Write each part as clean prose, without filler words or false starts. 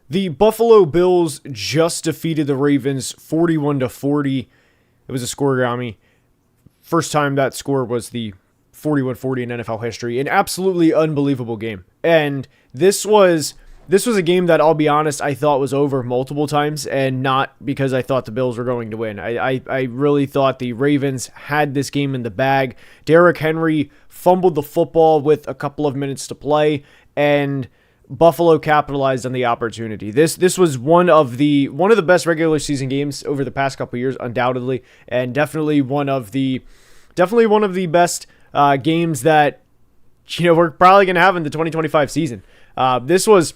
The Buffalo Bills just defeated the Ravens 41-40. It was a scoregami. First time that score was the 41-40 in NFL history. An absolutely unbelievable game. And this was a game that, I'll be honest, I thought was over multiple times, and not because I thought the Bills were going to win. I really thought the Ravens had this game in the bag. Derrick Henry fumbled the football with a couple of minutes to play, and Buffalo capitalized on the opportunity. This was one of the best regular season games over the past couple of years, undoubtedly, and definitely one of the best games that we're probably going to have in the 2025 season. This was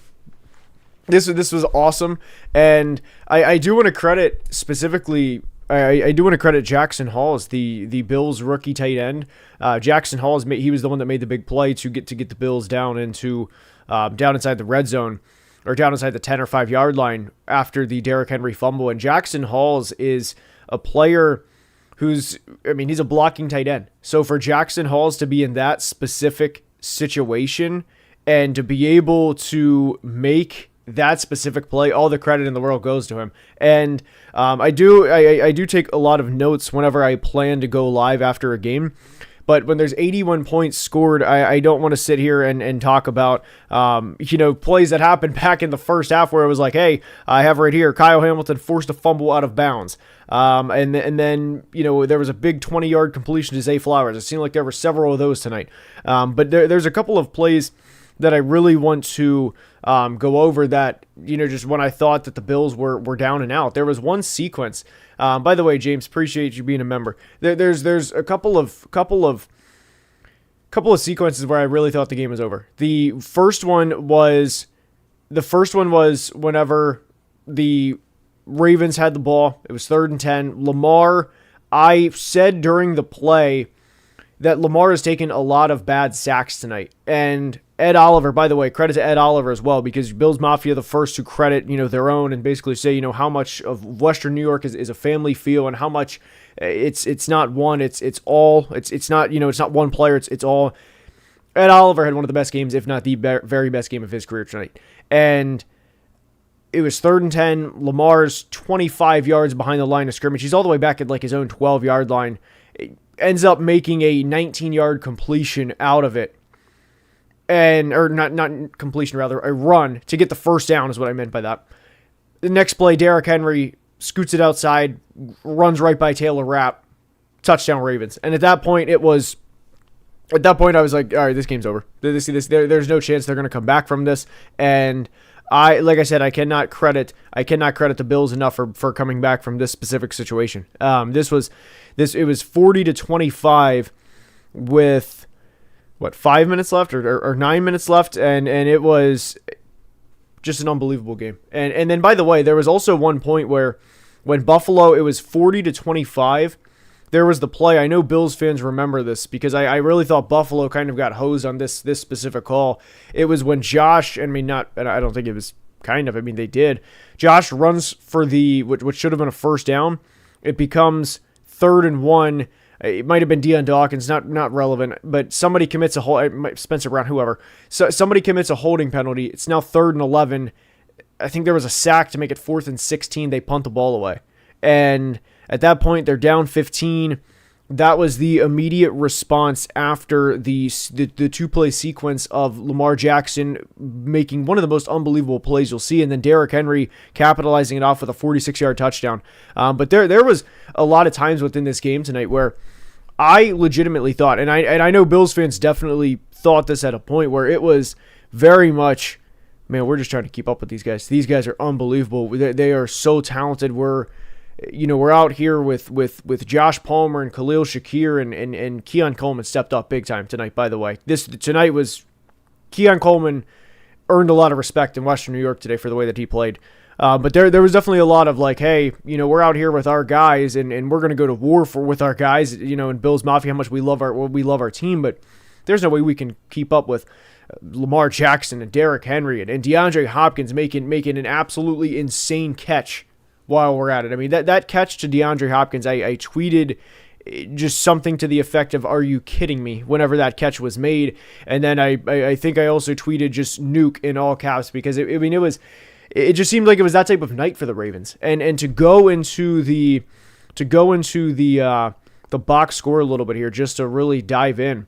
awesome, and I do want to credit specifically. I do want to credit Jackson Hall as the Bills rookie tight end. Jackson Hall he was the one that made the big play to get the Bills down inside the red zone, or down inside the 10 or 5 yard line after the Derrick Henry fumble. And Jackson Halls is a player he's a blocking tight end. So for Jackson Halls to be in that specific situation and to be able to make that specific play, all the credit in the world goes to him. And I do take a lot of notes whenever I plan to go live after a game. But when there's 81 points scored, I don't want to sit here and talk about, plays that happened back in the first half where it was like, hey, I have right here, Kyle Hamilton forced a fumble out of bounds. And then, there was a big 20-yard completion to Zay Flowers. It seemed like there were several of those tonight. But there's a couple of plays that I really want to go over that, just when I thought that the Bills were down and out. There was one sequence. By the way, James, appreciate you being a member. There's a couple of sequences where I really thought the game was over. The first one was whenever the Ravens had the ball. It was 3rd and 10. Lamar, I said during the play that Lamar has taken a lot of bad sacks tonight. And Ed Oliver, by the way, credit to Ed Oliver as well, because Bills Mafia the first to credit, their own and basically say, how much of Western New York is a family feel, and how much it's not one, it's all, it's not, it's not one player, it's all. Ed Oliver had one of the best games, if not the very best game of his career tonight. And it was 3rd and 10. Lamar's 25 yards behind the line of scrimmage. He's all the way back at his own 12-yard line. It ends up making a 19-yard completion out of it. Or not completion, rather, a run to get the first down is what I meant by that. The next play, Derrick Henry scoots it outside, runs right by Taylor Rapp, touchdown Ravens. And at that point, I was like, all right, this game's over. There's no chance they're going to come back from this. And like I said, I cannot credit the Bills enough for coming back from this specific situation. It was 40-25 with 5 minutes left or 9 minutes left, and it was just an unbelievable game. And then, by the way, there was also one point where when Buffalo, it was 40-25. There was the play. I know Bills fans remember this because I really thought Buffalo kind of got hosed on this specific call. It was when Josh, I don't think it was kind of, they did. Josh runs for what should have been a first down. It becomes 3rd and 1. It might have been Deion Dawkins, not relevant, but somebody commits Spencer Brown, whoever. So somebody commits a holding penalty. It's now 3rd and 11. I think there was a sack to make it 4th and 16. They punt the ball away. And at that point, they're down 15. That was the immediate response after the two-play sequence of Lamar Jackson making one of the most unbelievable plays you'll see, and then Derrick Henry capitalizing it off with a 46-yard touchdown. But there was a lot of times within this game tonight where I legitimately thought, and I know Bills fans definitely thought this at a point where it was very much, man, we're just trying to keep up with these guys. These guys are unbelievable. They are so talented. We're out here with Josh Palmer and Khalil Shakir and Keon Coleman stepped up big time tonight, by the way. Tonight was Keon Coleman earned a lot of respect in Western New York today for the way that he played. But there was definitely a lot of like, hey, we're out here with our guys and we're going to go to war with our guys, in Bills Mafia, how much we love our team, but there's no way we can keep up with Lamar Jackson and Derrick Henry and DeAndre Hopkins making an absolutely insane catch while we're at it. That catch to DeAndre Hopkins, I tweeted just something to the effect of, are you kidding me, whenever that catch was made. And then I think I also tweeted just nuke in all caps because it it just seemed like it was that type of night for the Ravens. And to go into the box score a little bit here, just to really dive in.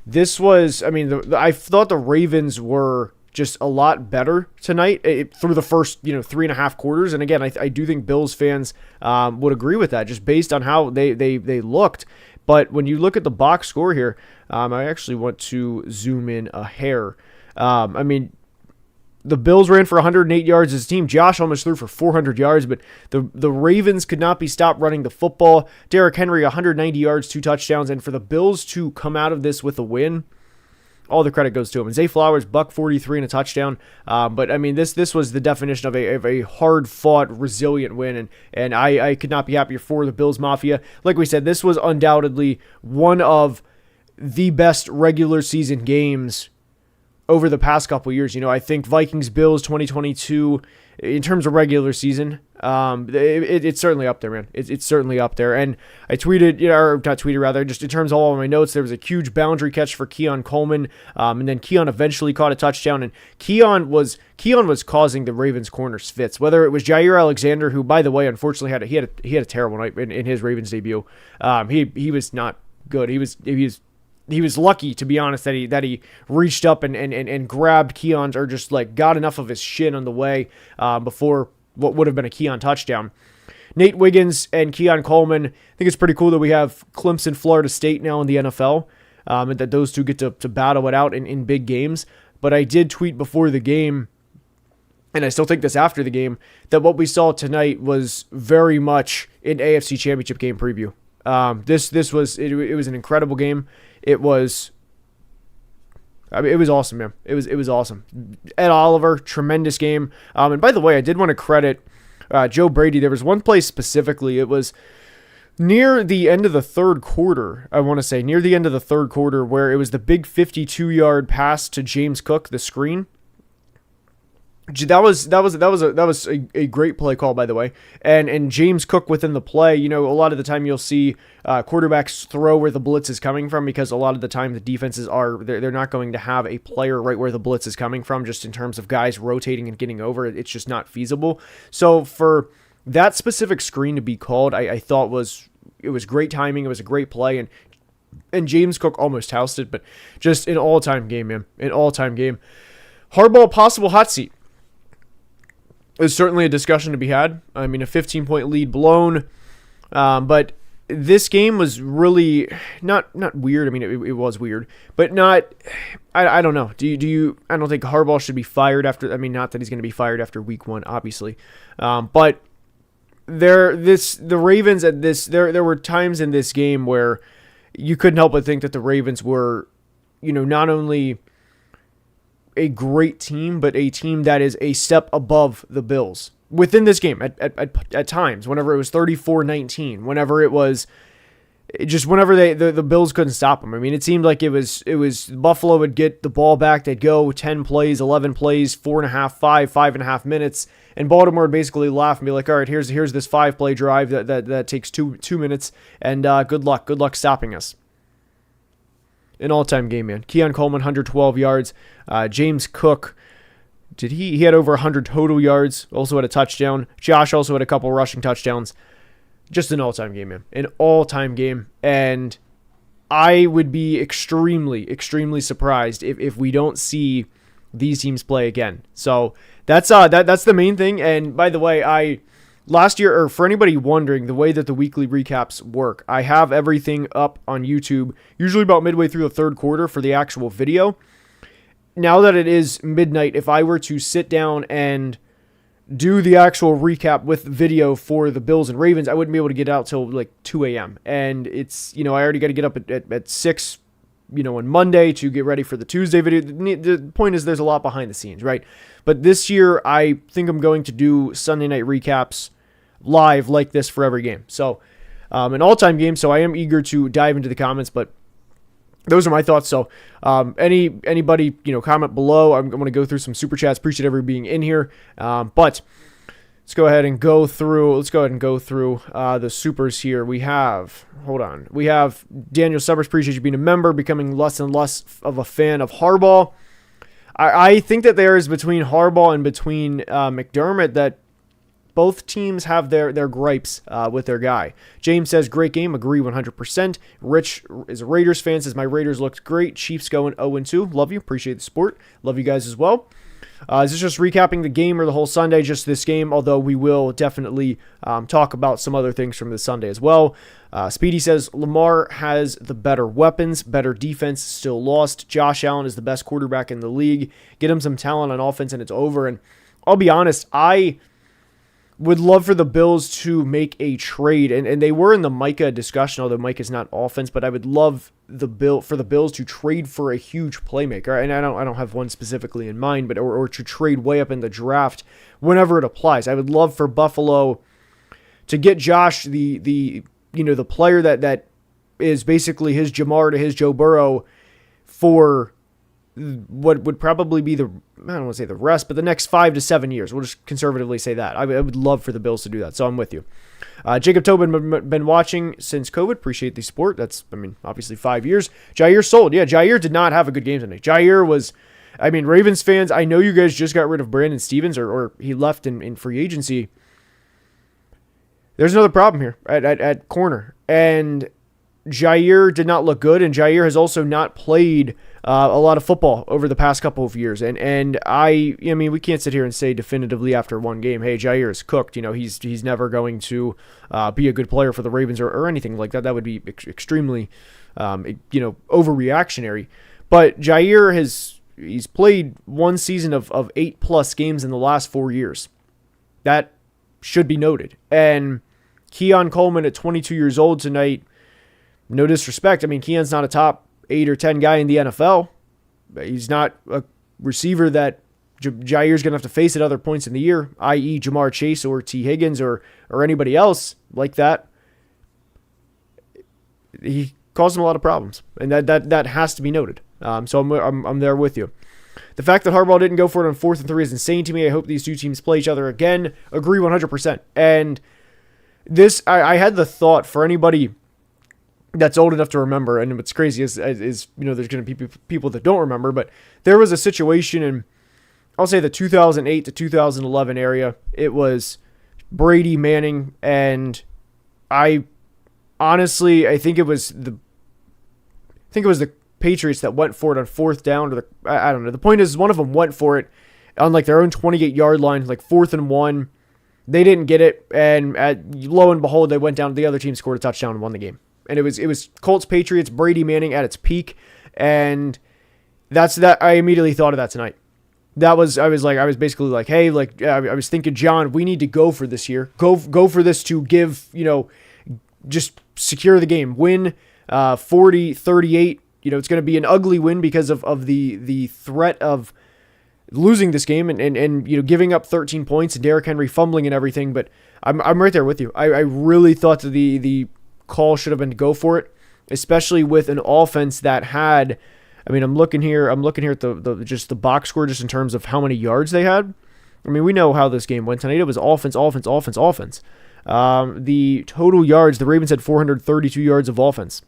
This was, I mean, I thought the Ravens were just a lot better tonight through the first 3.5 quarters. And again, I do think Bills fans would agree with that, just based on how they looked. But when you look at the box score here, I actually want to zoom in a hair. I mean, the Bills ran for 108 yards as a team. Josh almost threw for 400 yards, but the Ravens could not be stopped running the football. Derrick Henry, 190 yards, 2 touchdowns. And for the Bills to come out of this with a win, all the credit goes to him. And Zay Flowers, $143 and a touchdown. But I mean, this was the definition of a hard-fought, resilient win, and I could not be happier for the Bills Mafia. Like we said, this was undoubtedly one of the best regular season games over the past couple years. I think Vikings-Bills 2022, in terms of regular season, it's certainly up there, man. It's certainly up there. And I tweeted, or not tweeted rather, just in terms of all of my notes, there was a huge boundary catch for Keon Coleman, and then Keon eventually caught a touchdown, and Keon was causing the Ravens corners fits. Whether it was Jair Alexander, who, by the way, unfortunately had a terrible night in his Ravens debut. He was not good. He was lucky, to be honest, that he reached up and grabbed Keon's, or just like got enough of his shin on the way before what would have been a Keon touchdown. Nate Wiggins and Keon Coleman, I think it's pretty cool that we have Clemson, Florida State now in the NFL, and that those two get to battle it out in big games. But I did tweet before the game, and I still think this after the game, that what we saw tonight was very much an AFC Championship game preview. This was an incredible game. It was awesome, man. It was awesome. Ed Oliver, tremendous game. And by the way, I did want to credit Joe Brady. There was one play specifically. It was near the end of the third quarter, I want to say, near the end of the third quarter, where it was the big 52-yard pass to James Cook, the screen. That was a great play call, by the way. And James Cook within the play, a lot of the time you'll see quarterbacks throw where the blitz is coming from, because a lot of the time the defenses they're not going to have a player right where the blitz is coming from, just in terms of guys rotating and getting over. It's just not feasible. So for that specific screen to be called, I thought it was great timing. It was a great play, and James Cook almost housed it, but just an all-time game, man. An all-time game. Harbaugh possible hot seat. There's certainly a discussion to be had. I mean, a 15-point lead blown, but this game was really not weird. I mean, it was weird, but not. I don't know. Do you? I don't think Harbaugh should be fired after. I mean, not that he's going to be fired after week 1, obviously, but the Ravens at this. There were times in this game where you couldn't help but think that the Ravens were, not only a great team, but a team that is a step above the Bills within this game at times, whenever it was 34-19, whenever it was just whenever the Bills couldn't stop them. I mean, it seemed like it was Buffalo would get the ball back, they'd go 10 plays, 11 plays, 4.5, 5.5 minutes, and Baltimore would basically laugh and be like, all right, here's this 5-play drive that takes two minutes, and good luck stopping us. An all-time game, man. Keon Coleman, 112 yards. James Cook, he had over 100 total yards, also had a touchdown. Josh also had a couple rushing touchdowns. Just an all-time game, man. An all-time game. And I would be extremely, extremely surprised if we don't see these teams play again. So that's the main thing. And by the way, last year, or for anybody wondering, the way that the weekly recaps work, I have everything up on YouTube, usually about midway through the third quarter for the actual video. Now that it is midnight, if I were to sit down and do the actual recap with video for the Bills and Ravens, I wouldn't be able to get out till like 2 a.m. And it's, I already got to get up at 6, on Monday to get ready for the Tuesday video. The point is there's a lot behind the scenes, right? But this year, I think I'm going to do Sunday night recaps live like this for every game. So an all-time game, so I am eager to dive into the comments, but those are my thoughts. So anybody, comment below. I'm going to go through some super chats. Appreciate everybody being in here. But let's go ahead and go through the supers here. We have Daniel Summers. Appreciate you being a member, becoming less and less of a fan of Harbaugh. I think that there is between Harbaugh and between McDermott that both teams have their gripes with their guy. James says, great game. Agree 100%. Rich is a Raiders fan. Says, my Raiders looked great. Chiefs going 0-2. Love you. Appreciate the support. Love you guys as well. Is this just recapping the game or the whole Sunday? Just this game, although we will definitely talk about some other things from this Sunday as well. Speedy says, Lamar has the better weapons, better defense, still lost. Josh Allen is the best quarterback in the league. Get him some talent on offense and it's over. And I'll be honest, I would love for the Bills to make a trade, and they were in the Micah discussion, although Micah's not offense, but I would love for the Bills to trade for a huge playmaker, and I don't have one specifically in mind, but or to trade way up in the draft whenever it applies. I would love for Buffalo to get Josh, the player that is basically his Jamar to his Joe Burrow, for what would probably be I don't want to say the rest, but the next 5 to 7 years. We'll just conservatively say that. I would love for the Bills to do that, so I'm with you. Jacob Tobin, been watching since COVID. Appreciate the support. That's, obviously 5 years. Jair sold. Yeah, Jair did not have a good game tonight. Jair was, Ravens fans, I know you guys just got rid of Brandon Stevens, or he left in free agency. There's another problem here at corner, and Jair did not look good, and Jair has also not played a lot of football over the past couple of years, and we can't sit here and say definitively after one game, hey, Jair is cooked. He's never going to be a good player for the Ravens or anything like that. That would be extremely, overreactionary. But Jair he's played one season of 8+ games in the last 4 years. That should be noted. And Keon Coleman at 22 years old tonight. No disrespect. Keon's not a top 8 or 10 guy in the NFL. He's not a receiver that Jair's going to have to face at other points in the year, i.e. Jamar Chase or T. Higgins or anybody else like that. He caused him a lot of problems, and that has to be noted. So I'm there with you. The fact that Harbaugh didn't go for it on 4th and 3 is insane to me. I hope these two teams play each other again. Agree 100%. And this, I had the thought for anybody that's old enough to remember, and what's crazy is there's going to be people that don't remember, but there was a situation in, I'll say, the 2008 to 2011 area. It was Brady, Manning, and I think it was the Patriots that went for it on 4th down, or I don't know. The point is, one of them went for it on their own 28-yard line, 4th and 1. They didn't get it, and lo and behold, they went down. The other team scored a touchdown and won the game. And it was Colts, Patriots, Brady, Manning at its peak, and that's that. I immediately thought of that tonight. I was basically like, hey, I was thinking, John, we need to go for this here. Go for this to give, just secure the game, win 40-38. It's going to be an ugly win because of the threat of losing this game and giving up 13 points and Derrick Henry fumbling and everything. But I'm right there with you. I really thought that the call should have been to go for it, especially with an offense that had, I'm looking here at the box score just in terms of how many yards they had. We know how this game went tonight. It was offense. The total yards, the Ravens had 432 yards of offense.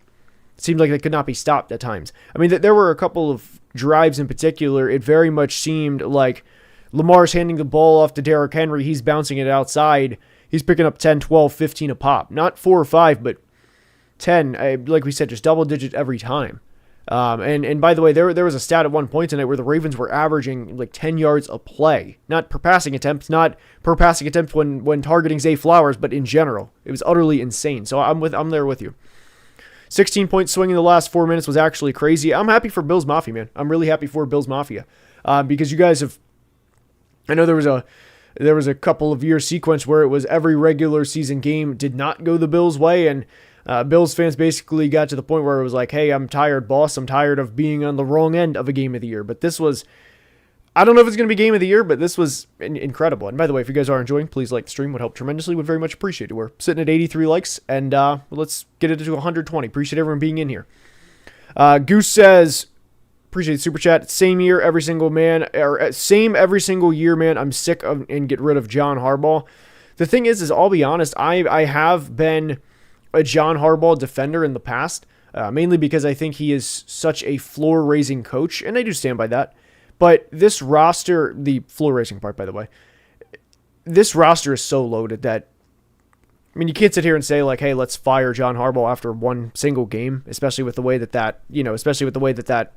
It seemed like they could not be stopped at times. There were a couple of drives in particular. It very much seemed like Lamar's handing the ball off to Derrick Henry. He's bouncing it outside. He's picking up 10, 12, 15 a pop. Not 4 or 5, but 10, like we said, just double digit every time. And by the way, there was a stat at one point tonight where the Ravens were averaging 10 yards a play, not per passing attempt when targeting Zay Flowers, but in general. It was utterly insane. So I'm there with you. 16-point swing in the last 4 minutes was actually crazy. I'm happy for Bills Mafia, man. I'm really happy for Bills Mafia, because you guys have. I know there was a couple of year sequence where it was every regular season game did not go the Bills' way, and Bills fans basically got to the point where it was like, hey, I'm tired, boss. I'm tired of being on the wrong end of a game of the year. But this was, I don't know if it's going to be game of the year, but this was incredible. And by the way, if you guys are enjoying, please like the stream. Would help tremendously. Would very much appreciate it. We're sitting at 83 likes, and let's get it to 120. Appreciate everyone being in here. Goose says, appreciate the super chat. Same year, every single year, man. I'm sick of and get rid of John Harbaugh. The thing is I'll be honest, I have been a John Harbaugh defender in the past, mainly because I think he is such a floor-raising coach, and I do stand by that. But this roster, the floor racing part, by the way, this roster is so loaded that, I mean, you can't sit here and say like, hey, let's fire John Harbaugh after one single game, especially with the way that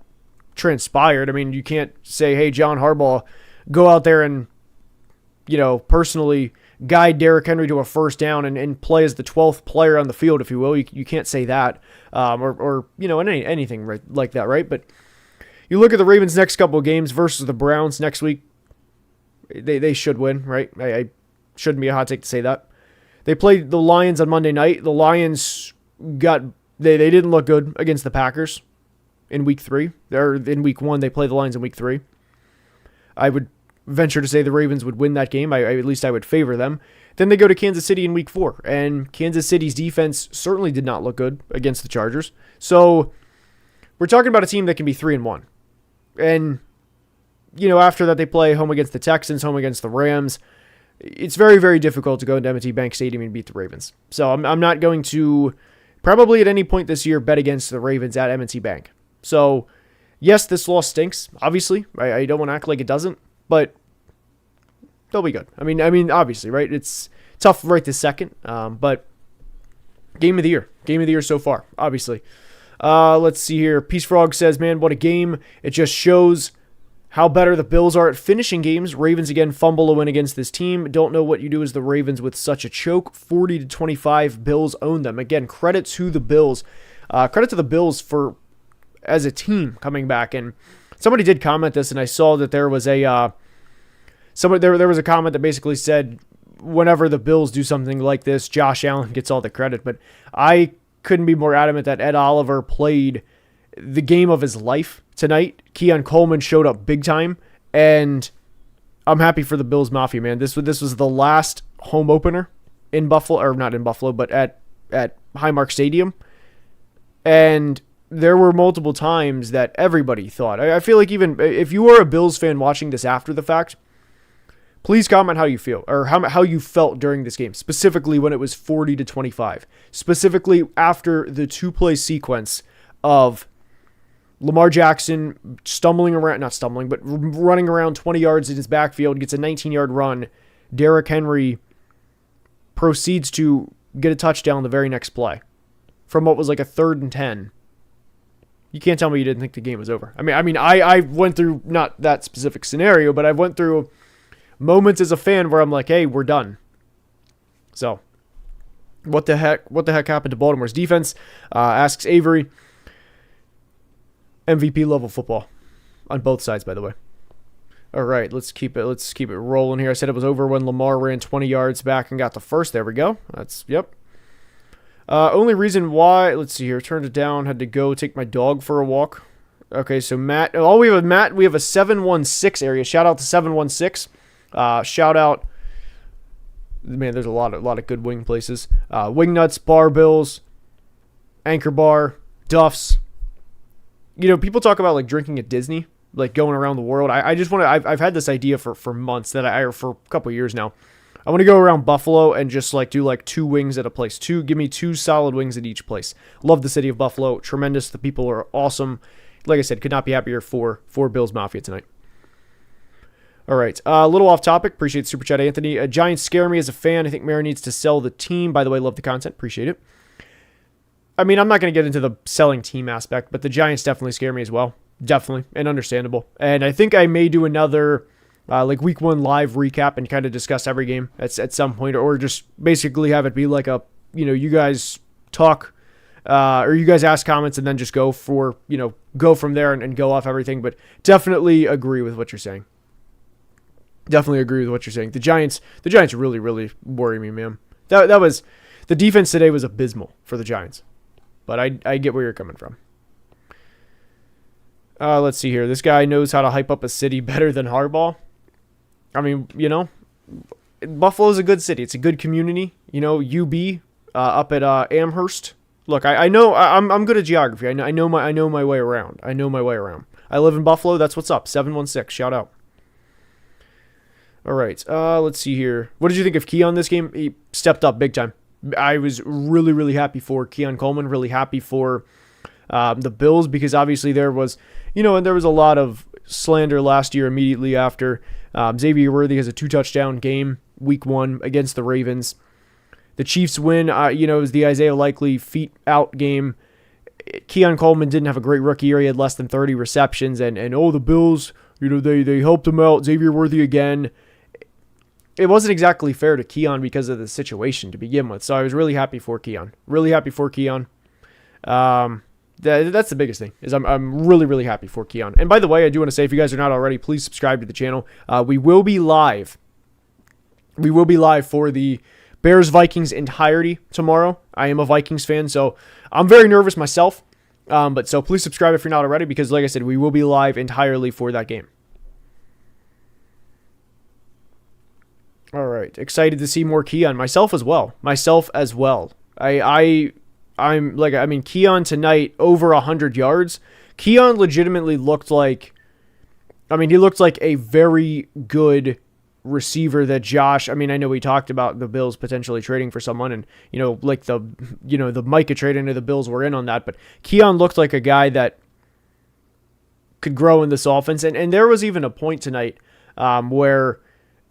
transpired. I mean, you can't say, hey, John Harbaugh, go out there and, personally guide Derrick Henry to a first down and play as the 12th player on the field, if you will. You can't say that, or anything right, like that, right? But you look at the Ravens' next couple of games versus the Browns next week. They should win, right? I shouldn't be a hot take to say that. They played the Lions on Monday night. The Lions they didn't look good against the Packers in week 3. Or in week 1, they played the Lions in week 3. I would venture to say the Ravens would win that game. At least I would favor them. Then they go to Kansas City in week 4. And Kansas City's defense certainly did not look good against the Chargers. So we're talking about a team that can be 3-1. And, after that they play home against the Texans, home against the Rams. It's very, very difficult to go into M&T Bank Stadium and beat the Ravens. So I'm not going to, probably at any point this year, bet against the Ravens at M&T Bank. So, yes, this loss stinks, obviously. I don't want to act like it doesn't, but they'll be good. I mean, obviously, right? It's tough right this second, but game of the year. Game of the year so far, obviously. Let's see here. Peace Frog says, man, what a game. It just shows how better the Bills are at finishing games. Ravens again fumble a win against this team. Don't know what you do as the Ravens with such a choke. 40-25, Bills own them. Again, credit to the Bills. Credit to the Bills for, as a team, coming back. And somebody did comment this, and I saw that there was there was a comment that basically said, whenever the Bills do something like this, Josh Allen gets all the credit. But I couldn't be more adamant that Ed Oliver played the game of his life tonight. Keon Coleman showed up big time, and I'm happy for the Bills Mafia, man. This was the last home opener in Buffalo, or not in Buffalo, but at Highmark Stadium, and there were multiple times that everybody thought. I feel like even if you are a Bills fan watching this after the fact, please comment how you feel, or how you felt during this game, specifically when it was 40-25, specifically after the 2-play sequence of Lamar Jackson running around 20 yards in his backfield, gets a 19-yard run. Derrick Henry proceeds to get a touchdown the very next play from what was like a 3rd and 10. You can't tell me you didn't think the game was over. I went through, not that specific scenario, but I went through moments as a fan where I'm like, hey, we're done. So, what the heck happened to Baltimore's defense? Asks Avery. MVP level football on both sides, by the way. All right, let's keep it rolling here. I said it was over when Lamar ran 20 yards back and got the first. There we go. Yep. Only reason why, let's see here, turned it down, had to go take my dog for a walk. Okay, so Matt, we have a 716 area. Shout out to 716. Shout out, man, there's a lot of good wing places. Wing Nuts, Bar Bills, Anchor Bar, Duff's. People talk about like drinking at Disney, like going around the world. I just want to, I've had this idea for months for a couple years now. I want to go around Buffalo and just like do like 2 wings at a place. Give me 2 solid wings at each place. Love the city of Buffalo. Tremendous. The people are awesome. Like I said, could not be happier for Bills Mafia tonight. All right. A little off topic. Appreciate the super chat, Anthony. Giants scare me as a fan. I think Mara needs to sell the team. By the way, love the content. Appreciate it. I'm not going to get into the selling team aspect, but the Giants definitely scare me as well. Definitely. And understandable. And I think I may do another like week 1 live recap and kind of discuss every game at some point, or just basically have it be like a, you guys talk, or you guys ask comments and then just go from there and go off everything. But definitely agree with what you're saying. The Giants really, really worry me, man. That was, the defense today was abysmal for the Giants. But I get where you're coming from. Let's see here. This guy knows how to hype up a city better than Harbaugh. Buffalo's a good city. It's a good community. UB up at Amherst. Look, I know I'm good at geography. I know my way around. I live in Buffalo. That's what's up. 716. Shout out. All right. Let's see here. What did you think of Keon this game? He stepped up big time. I was really, really happy for Keon Coleman, really happy for the Bills, because obviously there was, and there was a lot of slander last year immediately after. Xavier Worthy has a 2-touchdown game week 1 against the Ravens. The Chiefs win, it was the Isaiah Likely feet out game. Keon Coleman didn't have a great rookie year. He had less than 30 receptions. And the Bills, they helped him out. Xavier Worthy again. It wasn't exactly fair to Keon because of the situation to begin with. So I was really happy for Keon. That's the biggest thing, is I'm really, really happy for Keon. And by the way, I do want to say, if you guys are not already, please subscribe to the channel. We will be live. We will be live for the Bears-Vikings entirety tomorrow. I am a Vikings fan, so I'm very nervous myself. But please subscribe if you're not already, because like I said, we will be live entirely for that game. All right, excited to see more Keon. Myself as well. Keon tonight over 100 yards. Keon legitimately looked like, he looked like a very good receiver that Josh, I know we talked about the Bills potentially trading for someone, and the Micah trade into the Bills were in on that, but Keon looked like a guy that could grow in this offense, and there was even a point tonight where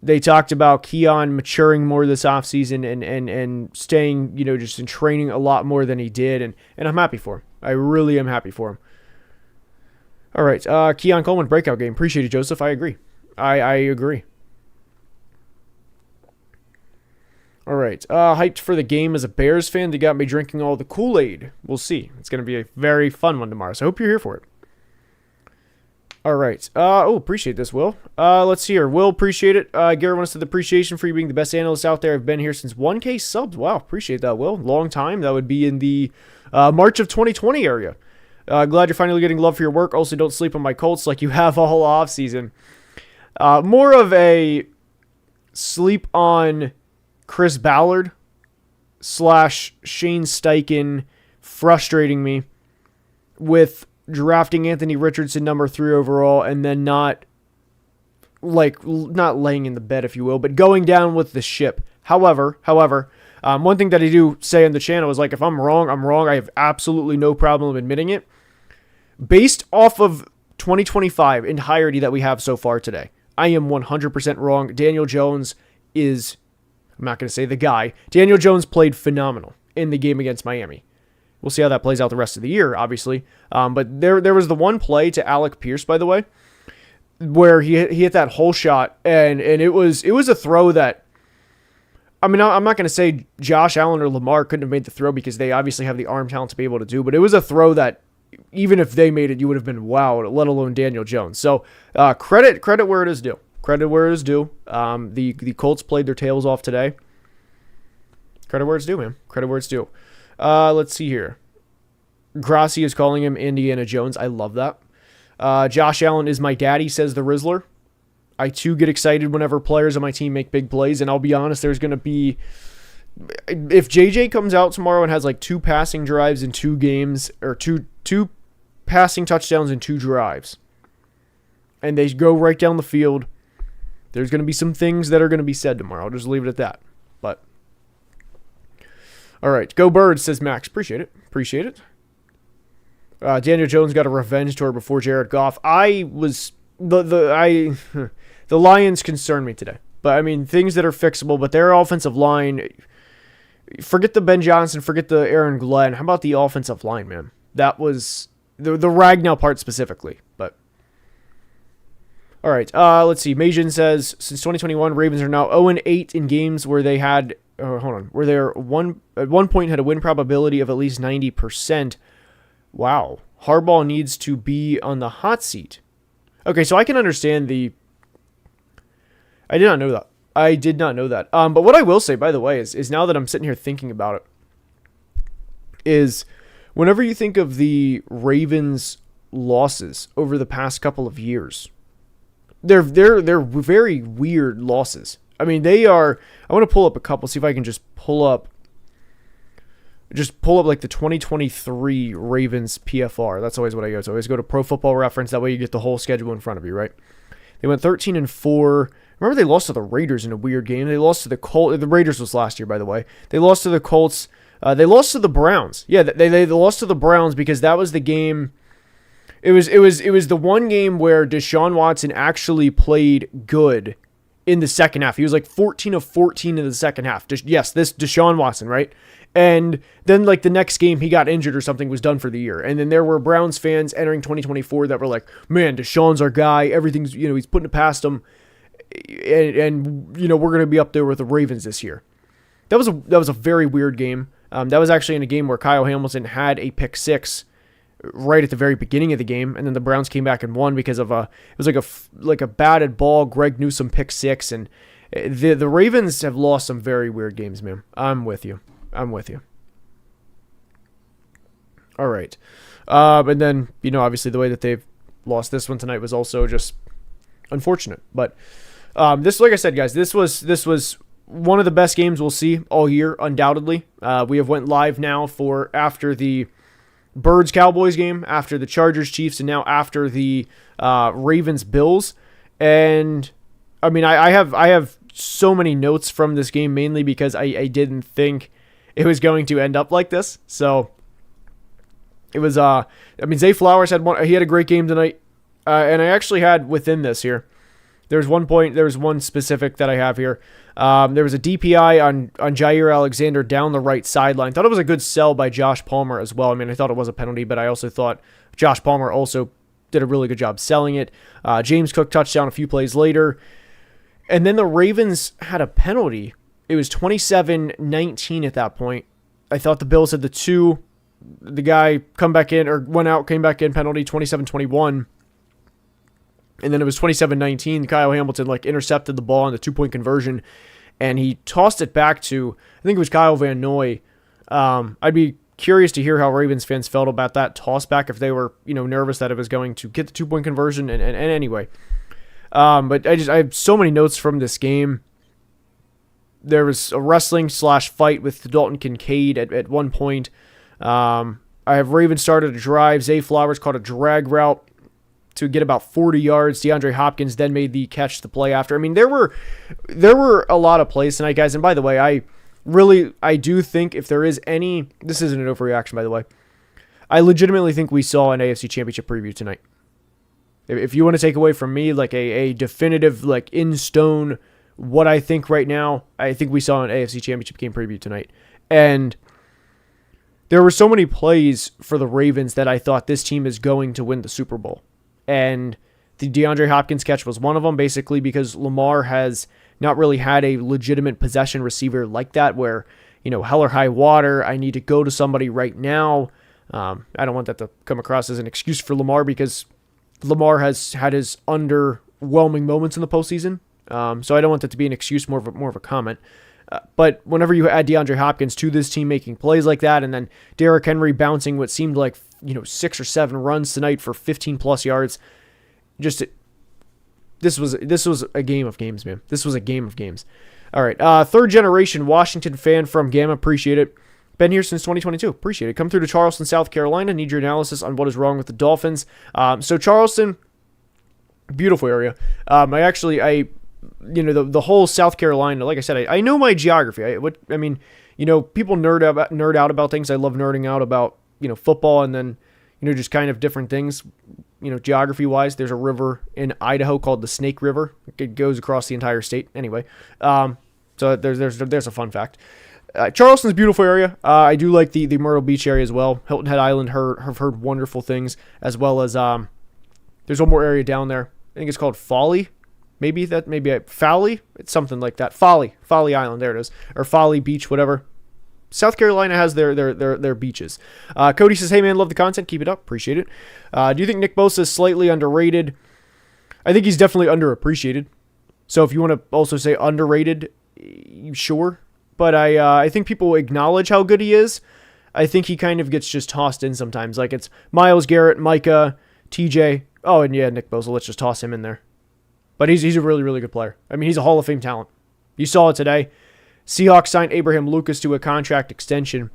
they talked about Keon maturing more this offseason and staying, just in training a lot more than he did, and I'm happy for him. I really am happy for him. All right, Keon Coleman breakout game. Appreciate it, Joseph. I agree. I agree. All right, hyped for the game as a Bears fan. They got me drinking all the Kool-Aid. We'll see. It's going to be a very fun one tomorrow, so I hope you're here for it. All right. Appreciate this, Will. Let's see here. Will, appreciate it. Garrett wants to the appreciation for you being the best analyst out there. I've been here since 1K subs. Wow, appreciate that, Will. Long time. That would be in the March of 2020 area. Glad you're finally getting love for your work. Also, don't sleep on my Colts like you have all off season. More of a sleep on Chris Ballard / Shane Steichen frustrating me with drafting Anthony Richardson number 3 overall and then not laying in the bed, if you will, but going down with the ship. However, one thing that I do say on the channel is, if I'm wrong, I'm wrong. I have absolutely no problem admitting it. Based off of 2025 entirety that we have so far today, I am 100% wrong. Daniel Jones is, I'm not going to say the guy. Daniel Jones played phenomenal in the game against Miami. We'll see how that plays out the rest of the year, obviously. But there was the one play to Alec Pierce, by the way, where he hit that hole shot, and it was a throw that, I'm not going to say Josh Allen or Lamar couldn't have made the throw, because they obviously have the arm talent to be able to do, but it was a throw that even if they made it, you would have been wowed, let alone Daniel Jones. So credit where it is due. Credit where it is due. The Colts played their tails off today. Credit where it's due, man. Credit where it's due. Let's see here. Grassi is calling him Indiana Jones. I love that. Josh Allen is my daddy, says the Rizzler. I too get excited whenever players on my team make big plays, and I'll be honest, there's going to be, if JJ comes out tomorrow and has 2 passing drives in 2 games, or two passing touchdowns in 2 drives, and they go right down the field, there's going to be some things that are going to be said tomorrow. I'll just leave it at that. But all right, go Birds, says Max. Appreciate it. Daniel Jones got a revenge tour before Jared Goff. The Lions concern me today. But things that are fixable, but their offensive line, forget the Ben Johnson, forget the Aaron Glenn. How about the offensive line, man? That was the Ragnow part specifically. But all right, let's see. Majin says, since 2021, Ravens are now 0-8 in games where they had, where they're at one point had a win probability of at least 90%. Wow. Harbaugh needs to be on the hot seat. Okay, so I can understand I did not know that. But what I will say, by the way, is now that I'm sitting here thinking about it, is whenever you think of the Ravens' losses over the past couple of years, they're very weird losses. They are. I want to pull up a couple. See if I can just pull up like the 2023 Ravens PFR. That's always what I go to. I always go to Pro Football Reference. That way you get the whole schedule in front of you, right? They went 13-4. Remember they lost to the Raiders in a weird game. They lost to the Colts. The Raiders was last year, by the way. They lost to the Colts. They lost to the Browns. Yeah, they lost to the Browns because that was the game. It was the one game where Deshaun Watson actually played good in the second half. He was like 14 of 14 in the second half. Yes, this Deshaun Watson, right? And then like the next game he got injured or something, was done for the year. And then there were Browns fans entering 2024 that were like, man, Deshaun's our guy. Everything's, he's putting it past him. And we're going to be up there with the Ravens this year. That was a very weird game. That was actually in a game where Kyle Hamilton had a pick six right at the very beginning of the game, and then the Browns came back and won because of it was like a batted ball, Greg Newsome pick six, and the Ravens have lost some very weird games, man. I'm with you. All right, and then obviously the way that they've lost this one tonight was also just unfortunate. But this, like I said, guys, this was one of the best games we'll see all year, undoubtedly. We have went live now for after the Birds-Cowboys game, after the Chargers-Chiefs, and now after the Ravens-Bills. And, I mean, I have so many notes from this game, mainly because I didn't think it was going to end up like this. So, it was, Zay Flowers had a great game tonight. And I actually had within this here, there's one specific that I have here. There was a DPI on Jair Alexander down the right sideline. Thought it was a good sell by Josh Palmer as well. I mean, I thought it was a penalty, but I also thought Josh Palmer also did a really good job selling it. James Cook touchdown a few plays later. And then the Ravens had a penalty. It was 27-19 at that point. I thought the Bills had the guy come back in, or went out, came back in, penalty, 27-21. And then it was 27-19. Kyle Hamilton intercepted the ball on the 2-point conversion, and he tossed it back to, I think it was Kyle Van Noy. I'd be curious to hear how Ravens fans felt about that toss back, if they were nervous that it was going to get the 2-point conversion. And anyway, but I have so many notes from this game. There was a wrestling / fight with Dalton Kincaid at one point. I have Ravens started a drive. Zay Flowers caught a drag route to get about 40 yards. DeAndre Hopkins then made the catch to play after. I mean, there were a lot of plays tonight, guys. And by the way, I do think if there is any, this isn't an overreaction, by the way, I legitimately think we saw an AFC Championship preview tonight. If you want to take away from me a definitive, in stone, what I think right now, I think we saw an AFC Championship game preview tonight. And there were so many plays for the Ravens that I thought this team is going to win the Super Bowl. And the DeAndre Hopkins catch was one of them, basically because Lamar has not really had a legitimate possession receiver like that, where, hell or high water, I need to go to somebody right now. I don't want that to come across as an excuse for Lamar, because Lamar has had his underwhelming moments in the postseason. So I don't want that to be an excuse, more of a comment. But whenever you add DeAndre Hopkins to this team making plays like that, and then Derrick Henry bouncing what seemed like 6 or 7 runs tonight for 15 plus yards, this was a game of games, man. This was a game of games. All right, third generation Washington fan from Gamma, appreciate it. Been here since 2022, appreciate it. Come through to Charleston, South Carolina. Need your analysis on what is wrong with the Dolphins. So Charleston, beautiful area. The whole South Carolina, like I said, I know my geography. People nerd out about things. I love nerding out about, football, and then, just kind of different things, geography wise. There's a river in Idaho called the Snake River. It goes across the entire state. Anyway, so there's a fun fact. Charleston's a beautiful area. I do like the Myrtle Beach area as well. Hilton Head Island, have heard wonderful things, as well as there's one more area down there. I think it's called Folly. Folly? It's something like that. Folly Island, there it is. Or Folly Beach, whatever. South Carolina has their beaches. Cody says, hey man, love the content. Keep it up. Appreciate it. Do you think Nick Bosa is slightly underrated? I think he's definitely underappreciated. So if you want to also say underrated, sure. But I think people acknowledge how good he is. I think he kind of gets just tossed in sometimes. Like it's Myles Garrett, Micah, TJ. Oh, and yeah, Nick Bosa. Let's just toss him in there. But he's a really, really good player. I mean, he's a Hall of Fame talent. You saw it today. Seahawks signed Abraham Lucas to a contract extension.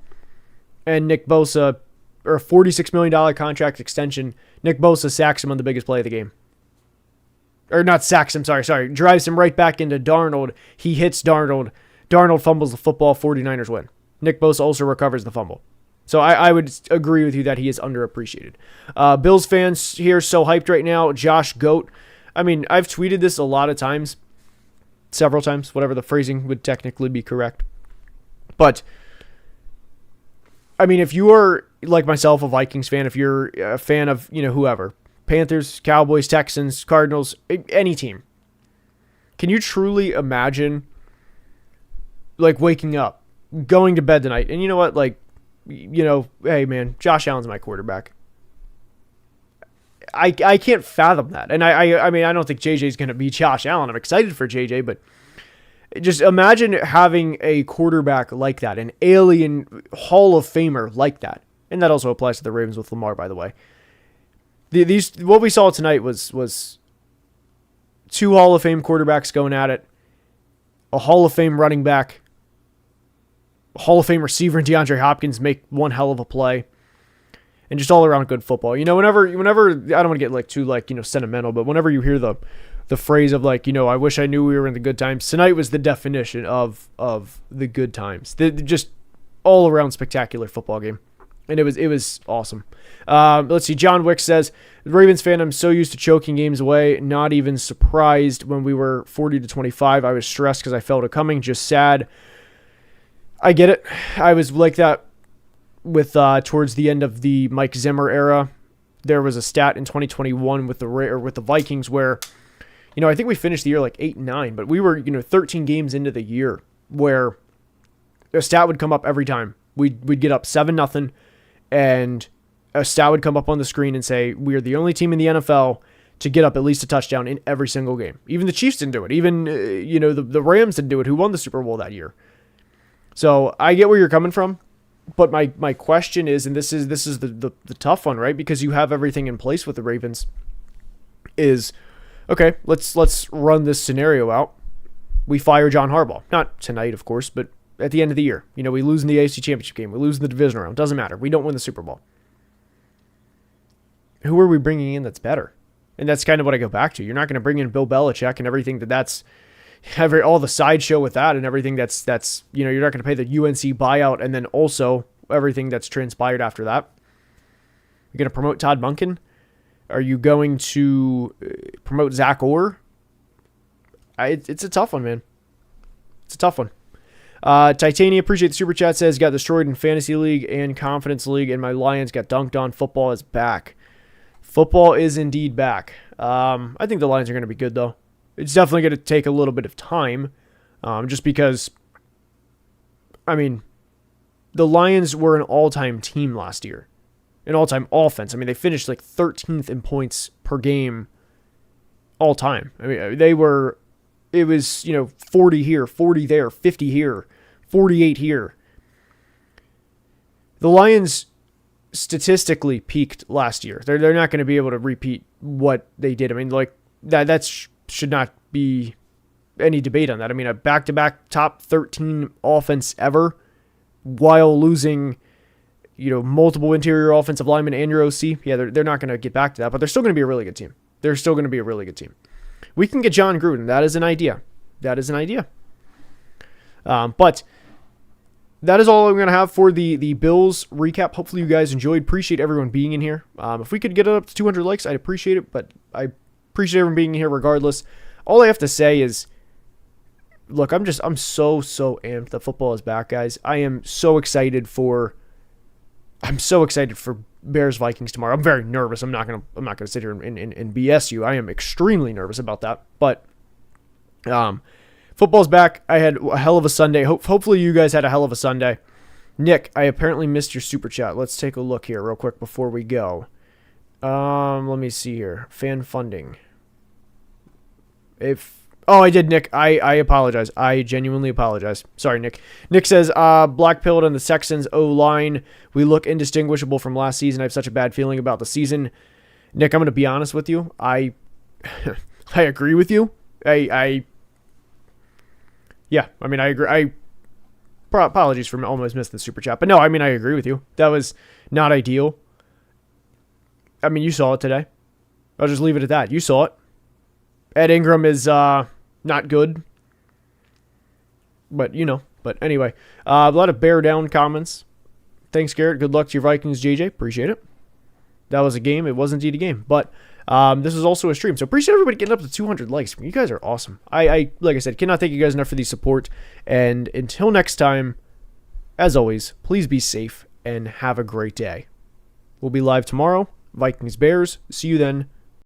And Nick Bosa, or a $46 million contract extension, Nick Bosa sacks him on the biggest play of the game. Or not sacks him, sorry. Drives him right back into Darnold. He hits Darnold. Darnold fumbles the football, 49ers win. Nick Bosa also recovers the fumble. So I would agree with you that he is underappreciated. Bills fans here so hyped right now. Josh Goat. I mean, I've tweeted this a lot of times. Several times. Whatever the phrasing would technically be correct. But, I mean, if you are, like myself, a Vikings fan, if you're a fan of, whoever. Panthers, Cowboys, Texans, Cardinals, any team. Can you truly imagine, waking up, going to bed tonight, and you know what, hey man, Josh Allen's my quarterback. I can't fathom that. And I mean, I don't think JJ's going to be Josh Allen. I'm excited for JJ, but just imagine having a quarterback like that, an alien Hall of Famer like that. And that also applies to the Ravens with Lamar, by the way. What we saw tonight was two Hall of Fame quarterbacks going at it, a Hall of Fame running back, a Hall of Fame receiver in DeAndre Hopkins make one hell of a play, and just all around good football. Whenever I don't want to get too sentimental, but whenever you hear the phrase of I wish I knew we were in the good times, tonight was the definition of the good times. Just all around spectacular football game. And it was awesome. Let's see. John Wick says, Ravens fan, I'm so used to choking games away. Not even surprised when we were 40-25. I was stressed because I felt it coming. Just sad. I get it. I was like that with towards the end of the Mike Zimmer era. There was a stat in 2021 with the Vikings where, I think we finished the year 8-9, but we were 13 games into the year where a stat would come up every time. We'd get up 7-0, and a stat would come up on the screen and say we are the only team in the NFL to get up at least a touchdown in every single game. Even the Chiefs didn't do it. Even the Rams didn't do it, who won the Super Bowl that year. So I get where you're coming from, but my question is, and this is the tough one, right? Because you have everything in place with the Ravens. Is okay. Let's run this scenario out. We fire John Harbaugh, not tonight, of course, but at the end of the year. We lose in the AFC Championship game. We lose in the division round. Doesn't matter. We don't win the Super Bowl. Who are we bringing in that's better? And that's kind of what I go back to. You're not going to bring in Bill Belichick and everything that's all the sideshow with that and everything that's you're not going to pay the UNC buyout and then also everything that's transpired after that. You're going to promote Todd Monken? Are you going to promote Zach Orr? It's a tough one, man. It's a tough one. Titania, appreciate the super chat, says got destroyed in Fantasy League and Confidence League, and my Lions got dunked on. Football is back. Football is indeed back. I think the Lions are going to be good, though. It's definitely going to take a little bit of time, just because, the Lions were an all-time team last year, an all-time offense. They finished 13th in points per game all time. It was 40 here, 40 there, 50 here, 48 here. The Lions statistically peaked last year. They're not going to be able to repeat what they did. That should not be any debate on that. A back-to-back top 13 offense ever while losing, multiple interior offensive linemen and your OC. Yeah, they're not going to get back to that, but they're still going to be a really good team. They're still going to be a really good team. We can get John Gruden. That is an idea. But that is all I'm going to have for the Bills recap. Hopefully you guys enjoyed. Appreciate everyone being in here. If we could get it up to 200 likes, I'd appreciate it. But I appreciate everyone being here regardless. All I have to say is, look, I'm so amped that football is back, guys. I am so excited for Bears Vikings tomorrow. I'm very nervous. I'm not gonna sit here and BS you. I am extremely nervous about that. But football's back. I had a hell of a Sunday. Hopefully you guys had a hell of a Sunday. Nick, I apparently missed your super chat. Let's take a look here real quick before we go. Let me see here. Fan funding. I did, Nick. I apologize. I genuinely apologize. Sorry, Nick. Nick says, black pilled on the Texans O-line. We look indistinguishable from last season. I have such a bad feeling about the season. Nick, I'm going to be honest with you. I agree with you. I agree. Apologies for almost missing the super chat. But no, I agree with you. That was not ideal. You saw it today. I'll just leave it at that. You saw it. Ed Ingram is not good. But anyway, a lot of bear down comments. Thanks, Garrett. Good luck to your Vikings, JJ. Appreciate it. That was a game. It was indeed a game. But this was also a stream. So appreciate everybody getting up to 200 likes. You guys are awesome. I like I said, cannot thank you guys enough for the support. And until next time, as always, please be safe and have a great day. We'll be live tomorrow. Vikings Bears. See you then.